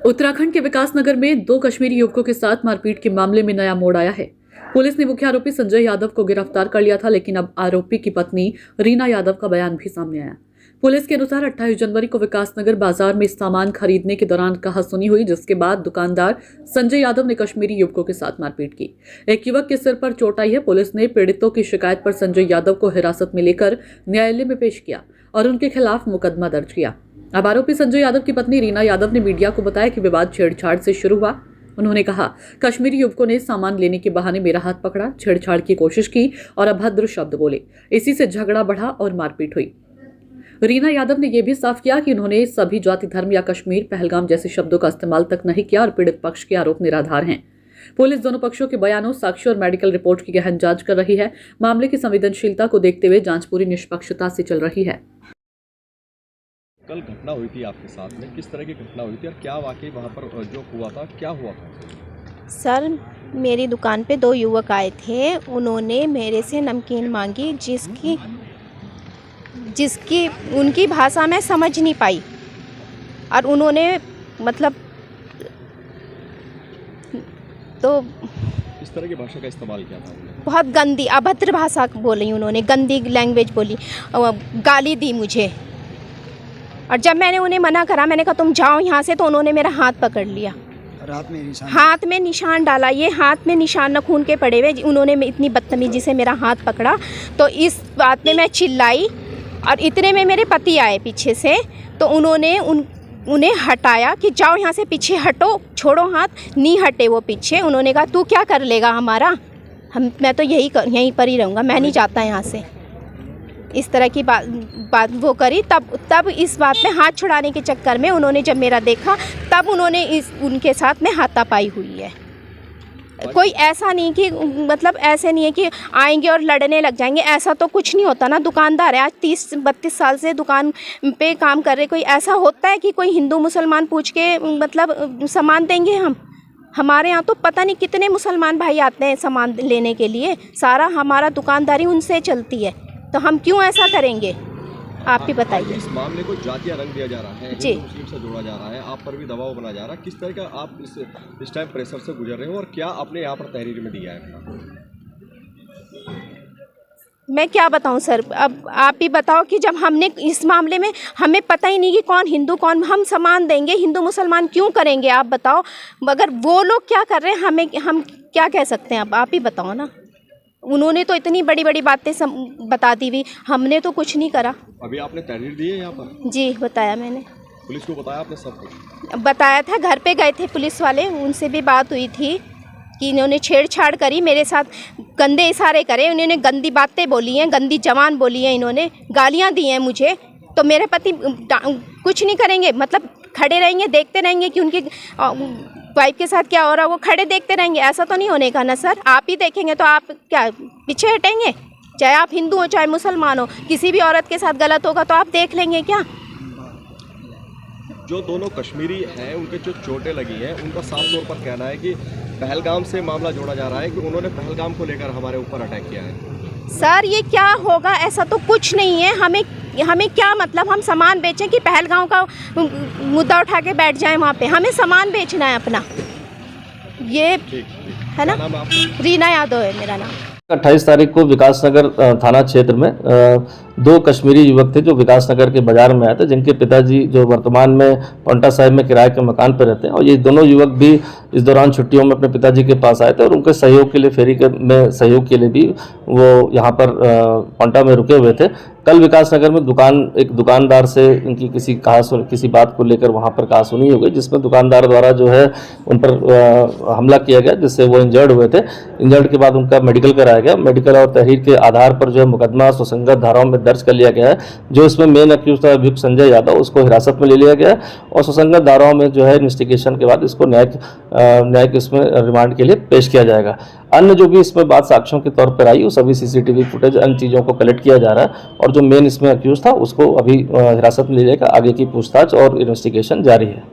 उत्तराखंड के विकासनगर में दो कश्मीरी युवकों के साथ मारपीट के मामले में नया मोड़ आया है। पुलिस ने मुख्य आरोपी संजय यादव को गिरफ्तार कर लिया था, लेकिन अब आरोपी की पत्नी रीना यादव का बयान भी सामने आया। पुलिस के अनुसार 28 जनवरी को विकासनगर बाजार में सामान खरीदने के दौरान कहासुनी हुई, जिसके बाद दुकानदार संजय यादव ने कश्मीरी युवकों के साथ मारपीट की। एक युवक के सिर पर चोट आई है। पुलिस ने पीड़ितों की शिकायत पर संजय यादव को हिरासत में लेकर न्यायालय में पेश किया और उनके खिलाफ मुकदमा दर्ज किया। अब आरोपी संजय यादव की पत्नी रीना यादव ने मीडिया को बताया कि विवाद छेड़छाड़ से शुरू हुआ। उन्होंने कहा, कश्मीरी युवकों ने सामान लेने के बहाने मेरा हाथ पकड़ा, छेड़छाड़ की कोशिश की और अभद्र शब्द बोले। इसी से झगड़ा बढ़ा और मारपीट हुई। रीना यादव ने यह भी साफ किया कि उन्होंने सभी जाति, धर्म या कश्मीर, पहलगाम जैसे शब्दों का इस्तेमाल तक नहीं किया और पीड़ित पक्ष के आरोप निराधार हैं। पुलिस दोनों पक्षों के बयानों, साक्ष्य और मेडिकल रिपोर्ट की गहन जांच कर रही है। मामले की संवेदनशीलता को देखते हुए जांच पूरी निष्पक्षता से चल रही है। कल घटना हुई थी आपके साथ में, किस तरह की घटना हुई थी और क्या वाकई वहाँ पर जो हुआ था क्या हुआ था? सर, मेरी दुकान पे दो युवक आए थे। उन्होंने मेरे से नमकीन मांगी, जिसकी उनकी भाषा मैं समझ नहीं पाई और उन्होंने मतलब तो किस तरह की भाषा का इस्तेमाल किया था? बहुत गंदी अभद्र भाषा बोली उन्होंने, गंदी लैंग्वेज बोली, गाली दी मुझे। और जब मैंने उन्हें मना करा, मैंने कहा तुम जाओ यहाँ से, तो उन्होंने मेरा हाथ पकड़ लिया, हाथ में निशान डाला। ये हाथ में निशान न खून के पड़े हुए। उन्होंने इतनी बदतमीजी से मेरा हाथ पकड़ा, तो इस बात में मैं चिल्लाई और इतने में मेरे पति आए पीछे से, तो उन्होंने उन्हें हटाया कि जाओ यहाँ से, पीछे हटो, छोड़ो हाथ। नहीं हटे वो पीछे। उन्होंने कहा तू क्या कर लेगा हमारा, मैं तो यहीं पर ही रहूँगा, मैं नहीं जाता यहाँ से। इस तरह की बात वो करी। तब इस बात में हाथ छुड़ाने के चक्कर में उन्होंने जब मेरा देखा, तब उन्होंने उनके साथ में हाथापाई हुई है। कोई ऐसा नहीं कि मतलब ऐसे नहीं है कि आएंगे और लड़ने लग जाएंगे, ऐसा तो कुछ नहीं होता ना। दुकानदार है, आज 30-32 साल से दुकान पे काम कर रहे। कोई ऐसा होता है कि कोई हिंदू मुसलमान पूछ के मतलब सामान देंगे हम? हमारे यहाँ तो पता नहीं कितने मुसलमान भाई आते हैं सामान लेने के लिए। सारा हमारा दुकानदारी उनसे चलती है, तो हम क्यों ऐसा करेंगे? आप ही बताइए। इस मामले को जातीय रंग दिया जा रहा है, जी, मुस्लिम से जोड़ा जा रहा है, आप पर भी दबाव बनाया जा रहा है। किस तरह का आप इस टाइम प्रेशर से गुजर रहे हो और क्या आपने यहाँ पर तहरीर में दिया है? मैं क्या बताऊं सर, अब आप ही बताओ कि जब हमने इस मामले में हमें पता ही नहीं कि कौन हिंदू कौन, हम सामान देंगे, हिंदू मुसलमान क्यों करेंगे? आप बताओ। मगर वो लोग क्या कर रहे हैं, हम क्या कह सकते हैं? अब आप ही बताओ ना। उन्होंने तो इतनी बड़ी बड़ी बातें बता दी हुई, हमने तो कुछ नहीं करा। अभी आपने तहरीर दी है यहाँ पर? जी, बताया मैंने। पुलिस को बताया आपने? सब कुछ बताया था। घर पे गए थे पुलिस वाले, उनसे भी बात हुई थी कि इन्होंने छेड़छाड़ करी, मेरे साथ गंदे इशारे करे, उन्होंने गंदी बातें बोली हैं, गंदी जबान बोली है, इन्होंने गालियाँ दी हैं मुझे। तो मेरे पति कुछ नहीं करेंगे, मतलब खड़े रहेंगे, देखते रहेंगे कि उनकी वाइफ के साथ क्या हो रहा है, वो खड़े देखते रहेंगे? ऐसा तो नहीं होने का ना सर। आप ही देखेंगे तो आप क्या पीछे हटेंगे? चाहे आप हिंदू हो चाहे मुसलमान हो, किसी भी औरत के साथ गलत होगा तो आप देख लेंगे क्या? जो दोनों कश्मीरी हैं, उनके जो चोटें लगी हैं, उनका साफ तौर पर कहना है कि पहलगाम से मामला जोड़ा जा रहा है कि उन्होंने पहलगाम को लेकर हमारे ऊपर अटैक किया है। सर ये क्या होगा, ऐसा तो कुछ नहीं है। हमें क्या मतलब, हम सामान बेचें कि पहलगाम का मुद्दा उठा के बैठ जाएं वहाँ पे? हमें सामान बेचना है अपना, ये है ना। रीना यादव है मेरा नाम। 28 तारीख को विकासनगर थाना क्षेत्र में दो कश्मीरी युवक थे जो विकासनगर के बाजार में आए थे, जिनके पिताजी जो वर्तमान में पौंटा साहिब में किराए के मकान पर रहते हैं। और ये दोनों युवक भी इस दौरान छुट्टियों में अपने पिताजी के पास आए थे और उनके सहयोग के लिए, फेरी में सहयोग के लिए भी वो यहाँ पर पौंटा में रुके हुए थे। कल विकासनगर में एक दुकानदार से इनकी किसी बात को लेकर वहाँ पर कहासुनी हो गई, जिसमें दुकानदार द्वारा जो है उन पर हमला किया गया, जिससे वो इंजर्ड हुए थे। इंजर्ड के बाद उनका मेडिकल कराया गया। मेडिकल और तहरीर के आधार पर जो है मुकदमा सुसंगत धाराओं में दर्ज कर लिया गया है। जो इसमें मेन अक्यूज था अभियुक्त संजय यादव, उसको हिरासत में ले लिया गया है और सुसंगत धाराओं में जो है इन्वेस्टिगेशन के बाद इसको न्यायिक इसमें रिमांड के लिए पेश किया जाएगा। अन्य जो भी इसमें बात साक्ष्यों के तौर पर आई, वो सभी CCTV फुटेज, अन्य चीज़ों को कलेक्ट किया जा रहा है और जो मेन इसमें अक्यूज था उसको अभी हिरासत में ले जाएगा। आगे की पूछताछ और इन्वेस्टिगेशन जारी है।